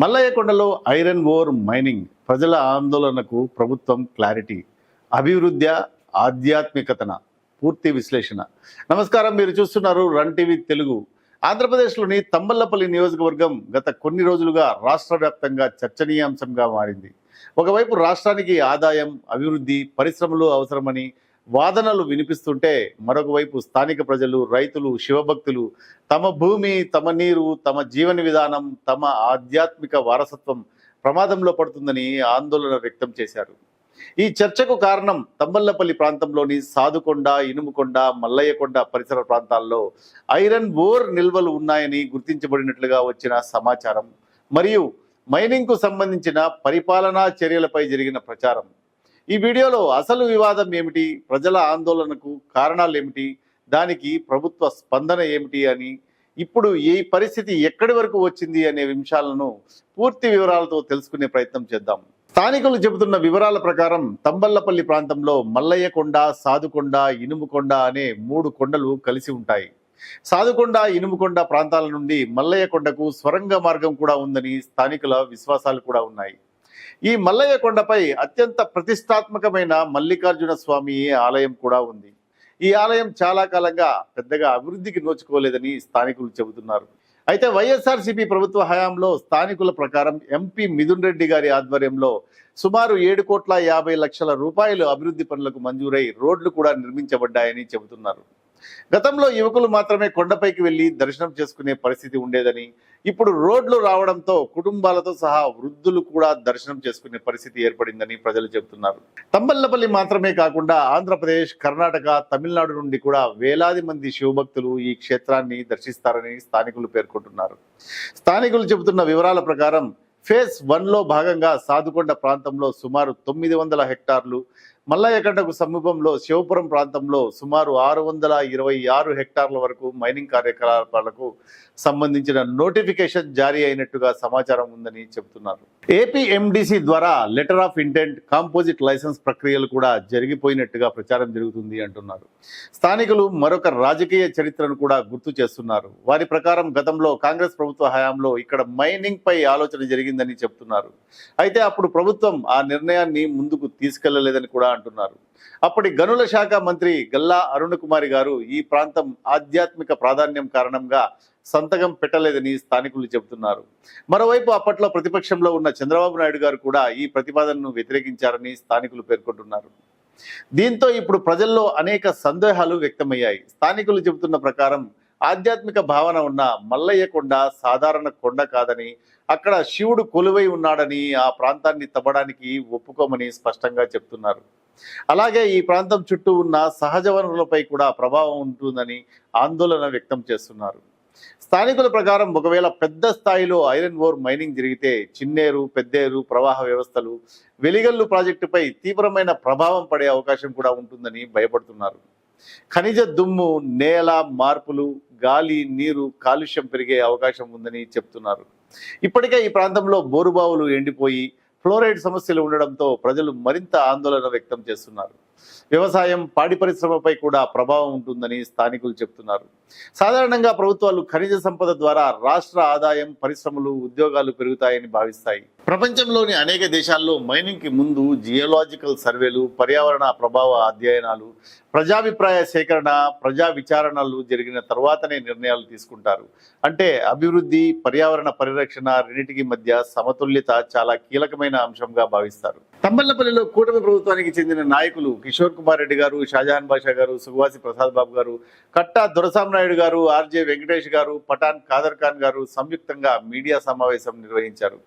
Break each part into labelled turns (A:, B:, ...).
A: మల్లయ్యకొండలో iron ore mining ప్రజల ఆందోళనకు ప్రభుత్వం క్లారిటీ, అభివృద్ధి ఆధ్యాత్మికతన పూర్తి విశ్లేషణ. నమస్కారం, మీరు చూస్తున్నారు రన్ టీవీ తెలుగు. ఆంధ్రప్రదేశ్లోని తంబళ్లపల్లి నియోజకవర్గం గత కొన్ని రోజులుగా రాష్ట్ర వ్యాప్తంగా చర్చనీయాంశంగా మారింది. ఒకవైపు రాష్ట్రానికి ఆదాయం, అభివృద్ధి, పరిశ్రమలు అవసరమని వాదనలు వినిపిస్తుంటే, మరొక వైపు స్థానిక ప్రజలు, రైతులు, శివభక్తులు తమ భూమి, తమ నీరు, తమ జీవన విధానం, తమ ఆధ్యాత్మిక వారసత్వం ప్రమాదంలో పడుతుందని ఆందోళన వ్యక్తం చేశారు. ఈ చర్చకు కారణం తంబళ్లపల్లి ప్రాంతంలోని సాధుకొండ, ఇనుముకొండ, మల్లయ్యకొండ పరిసర ప్రాంతాల్లో ఐరన్ ఓర్ నిల్వలు ఉన్నాయని గుర్తించబడినట్లుగా వచ్చిన సమాచారం మరియు మైనింగ్కు సంబంధించిన పరిపాలనా చర్యలపై జరిగిన ప్రచారం. ఈ వీడియోలో అసలు వివాదం ఏమిటి, ప్రజల ఆందోళనకు కారణాలు ఏమిటి, దానికి ప్రభుత్వ స్పందన ఏమిటి అని, ఇప్పుడు ఈ పరిస్థితి ఎక్కడి వరకు వచ్చింది అనే అంశాలను పూర్తి వివరాలతో తెలుసుకునే ప్రయత్నం చేద్దాం. స్థానికులు చెబుతున్న వివరాల ప్రకారం తంబళ్లపల్లి ప్రాంతంలో మల్లయ్యకొండ, సాధుకొండ, ఇనుముకొండ అనే 3 కొండలు కలిసి ఉంటాయి. సాధుకొండ, ఇనుముకొండ ప్రాంతాల నుండి మల్లయ్యకొండకు స్వరంగ మార్గం కూడా ఉందని స్థానికుల విశ్వాసాలు కూడా ఉన్నాయి. ఈ మల్లయ్యకొండపై అత్యంత ప్రతిష్టాత్మకమైన మల్లికార్జున స్వామి ఆలయం కూడా ఉంది. ఈ ఆలయం చాలా కాలంగా పెద్దగా అభివృద్ధికి నోచుకోలేదని స్థానికులు చెబుతున్నారు. అయితే వైఎస్ఆర్సీపీ ప్రభుత్వ హయాంలో స్థానికుల ప్రకారం ఎంపీ మిథున్ రెడ్డి గారి ఆధ్వర్యంలో సుమారు 7,50,00,000 రూపాయలు అభివృద్ధి పనులకు మంజూరై రోడ్లు కూడా నిర్మించబడ్డాయని చెబుతున్నారు. గతంలో యువకులు మాత్రమే కొండపైకి వెళ్లి దర్శనం చేసుకునే పరిస్థితి ఉండేదని, ఇప్పుడు రోడ్లు రావడంతో కుటుంబాలతో సహా వృద్ధులు కూడా దర్శనం చేసుకునే పరిస్థితి ఏర్పడిందని ప్రజలు చెబుతున్నారు. తంబళ్లపల్లి మాత్రమే కాకుండా ఆంధ్రప్రదేశ్, కర్ణాటక, తమిళనాడు నుండి కూడా వేలాది మంది శివభక్తులు ఈ క్షేత్రాన్ని దర్శిస్తారని స్థానికులు పేర్కొంటున్నారు. స్థానికులు చెబుతున్న వివరాల ప్రకారం ఫేజ్ 1లో భాగంగా సాధుకొండ ప్రాంతంలో సుమారు 900 హెక్టార్లు, మల్లయ్యకొండకు సమీపంలో శివపురం ప్రాంతంలో సుమారు 626 హెక్టార్ల వరకు మైనింగ్ కార్యకలాపాలకు సంబంధించిన నోటిఫికేషన్ జారీ అయినట్టుగా సమాచారం ఉందని చెబుతున్నారు. ఏపీఎండిసి ద్వారా letter of intent, composite licence ప్రక్రియలు కూడా జరిగిపోయినట్టుగా ప్రచారం జరుగుతుంది అంటున్నారు. స్థానికులు మరొక రాజకీయ చరిత్రను కూడా గుర్తు చేస్తున్నారు. వారి ప్రకారం గతంలో కాంగ్రెస్ ప్రభుత్వ హయాంలో ఇక్కడ మైనింగ్ పై ఆలోచన జరిగిందని చెబుతున్నారు. అయితే అప్పుడు ప్రభుత్వం ఆ నిర్ణయాన్ని ముందుకు తీసుకెళ్లలేదని కూడా అంటున్నారు. అప్పటి గనుల శాఖ మంత్రి గల్లా అరుణ్ కుమార్ గారు ఈ ప్రాంతం ఆధ్యాత్మిక ప్రాధాన్యం కారణంగా సంతకం పెట్టలేదని స్థానికులు చెబుతున్నారు. మరోవైపు అప్పట్లో ప్రతిపక్షంలో ఉన్న చంద్రబాబు నాయుడు గారు కూడా ఈ ప్రతిపాదనను వ్యతిరేకించారని స్థానికులు పేర్కొంటున్నారు. దీంతో ఇప్పుడు ప్రజల్లో అనేక సందేహాలు వ్యక్తమయ్యాయి. స్థానికులు చెబుతున్న ప్రకారం ఆధ్యాత్మిక భావన ఉన్న మల్లయ్యకొండ సాధారణ కొండ కాదని, అక్కడ శివుడు కొలువై ఉన్నాడని, ఆ ప్రాంతాన్ని తవ్వడానికి ఒప్పుకోమని స్పష్టంగా చెప్తున్నారు. అలాగే ఈ ప్రాంతం చుట్టూ ఉన్న సహజ వనరులపై కూడా ప్రభావం ఉంటుందని ఆందోళన వ్యక్తం చేస్తున్నారు. స్థానికుల ప్రకారం ఒకవేళ పెద్ద స్థాయిలో ఐరన్ ఓర్ మైనింగ్ జరిగితే చిన్నేరు, పెద్దేరు ప్రవాహ వ్యవస్థలు, వెలిగల్లు ప్రాజెక్టుపై తీవ్రమైన ప్రభావం పడే అవకాశం కూడా ఉంటుందని భయపడుతున్నారు. ఖనిజ దుమ్ము, నేల మార్పులు, గాలి, నీరు కాలుష్యం పెరిగే అవకాశం ఉందని చెప్తున్నారు. ఇప్పటికే ఈ ప్రాంతంలో బోరుబావులు ఎండిపోయి ఫ్లోరైడ్ సమస్యలు ఉండడంతో ప్రజలు మరింత ఆందోళన వ్యక్తం చేస్తున్నారు. వ్యవసాయం, పాడి పరిశ్రమపై కూడా ప్రభావం ఉంటుందని స్థానికులు చెప్తున్నారు. సాధారణంగా ప్రభుత్వాలు ఖనిజ సంపద ద్వారా రాష్ట్ర ఆదాయం, పరిశ్రమలు, ఉద్యోగాలు పెరుగుతాయని భావిస్తాయి. ప్రపంచంలోని అనేక దేశాల్లో మైనింగ్ కి ముందు జియోలాజికల్ సర్వేలు, పర్యావరణ ప్రభావ అధ్యయనాలు, ప్రజాభిప్రాయ సేకరణ, ప్రజా విచారణలు జరిగిన తర్వాతనే నిర్ణయాలు తీసుకుంటారు. అంటే అభివృద్ధి, పర్యావరణ పరిరక్షణ రెండింటికి మధ్య సమతుల్యత చాలా కీలకమైన అంశంగా భావిస్తారు. తంబళ్లపల్లిలో కూటమి ప్రభుత్వానికి చెందిన నాయకులు కిషోర్ కుమార్ రెడ్డి గారు, షాజహాన్ బాషా గారు, సుగవాసి ప్రసాద్ బాబు గారు, కట్టా దొరసాం నాయుడు గారు, ఆర్జే వెంకటేష్ గారు, పఠాన్ ఖాదర్ ఖాన్ గారు సంయుక్తంగా మీడియా సమావేశం నిర్వహించారు.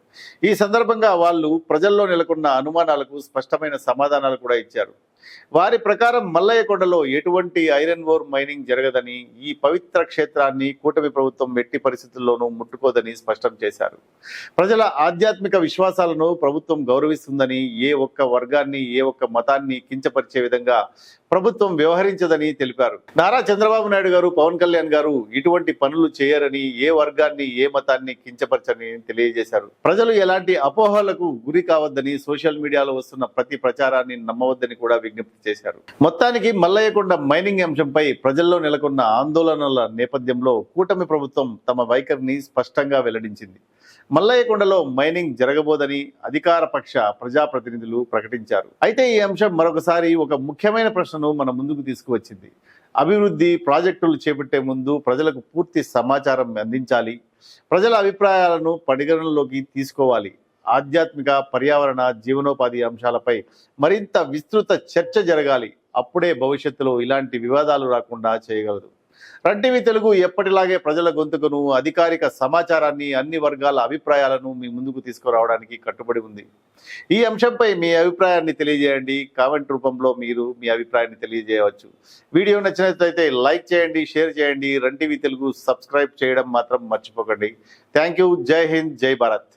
A: ఈ సందర్భంగా వాళ్ళు ప్రజల్లో నెలకొన్న అనుమానాలకు స్పష్టమైన సమాధానాలు కూడా ఇచ్చారు. వారి ప్రకారం మల్లయ్యకొండలో ఎటువంటి ఐరన్ ఓర్ మైనింగ్ జరగదని, ఈ పవిత్ర క్షేత్రాన్ని కూటమి ప్రభుత్వం ఎట్టి పరిస్థితుల్లోనూ ముట్టుకోదని స్పష్టం చేశారు. ప్రజల ఆధ్యాత్మిక విశ్వాసాలను ప్రభుత్వం గౌరవిస్తుందని, ఏ ఒక్క వర్గాన్ని, ఏ ఒక్క మతాన్ని కించపరిచే విధంగా ప్రభుత్వం వ్యవహరించదని తెలిపారు. నారా చంద్రబాబు నాయుడు గారు, పవన్ కళ్యాణ్ గారు ఇటువంటి పనులు చేయరని, ఏ వర్గాన్ని, ఏ మతాన్ని కించపరచని తెలియజేశారు. ప్రజలు ఎలాంటి అపోహలకు గురి కావద్దని, సోషల్ మీడియాలో వస్తున్న ప్రతి ప్రచారాన్ని నమ్మవద్దని కూడా విజ్ఞప్తి చేశారు. మొత్తానికి మల్లయ్యకొండ మైనింగ్ అంశంపై ప్రజల్లో నెలకొన్న ఆందోళనల నేపథ్యంలో కూటమి ప్రభుత్వం తమ వైఖరిని స్పష్టంగా వెల్లడించింది. మల్లయ్యకొండలో మైనింగ్ జరగబోదని అధికార పక్ష ప్రజాప్రతినిధులు ప్రకటించారు. అయితే ఈ అంశం మరొకసారి ఒక ముఖ్యమైన ప్రశ్నను మన ముందుకు తీసుకువచ్చింది. అభివృద్ధి ప్రాజెక్టులు చేపట్టే ముందు ప్రజలకు పూర్తి సమాచారం అందించాలి, ప్రజల అభిప్రాయాలను పరిగణనలోకి తీసుకోవాలి, ఆధ్యాత్మిక, పర్యావరణ, జీవనోపాధి అంశాలపై మరింత విస్తృత చర్చ జరగాలి. అప్పుడే భవిష్యత్తులో ఇలాంటి వివాదాలు రాకుండా చేయగలదు. రన్ టీవీ తెలుగు ఎప్పటిలాగే ప్రజల గొంతుకును, అధికారిక సమాచారాన్ని, అన్ని వర్గాల అభిప్రాయాలను మీ ముందుకు తీసుకురావడానికి కట్టుబడి ఉంది. ఈ అంశంపై మీ అభిప్రాయాన్ని తెలియజేయండి. కామెంట్ రూపంలో మీరు మీ అభిప్రాయాన్ని తెలియజేయవచ్చు. వీడియో నచ్చినట్లయితే లైక్ చేయండి, షేర్ చేయండి. రన్ టీవీ తెలుగు సబ్స్క్రైబ్ చేయడం మాత్రం మర్చిపోకండి. Thank you. జై హింద్, జై భారత్.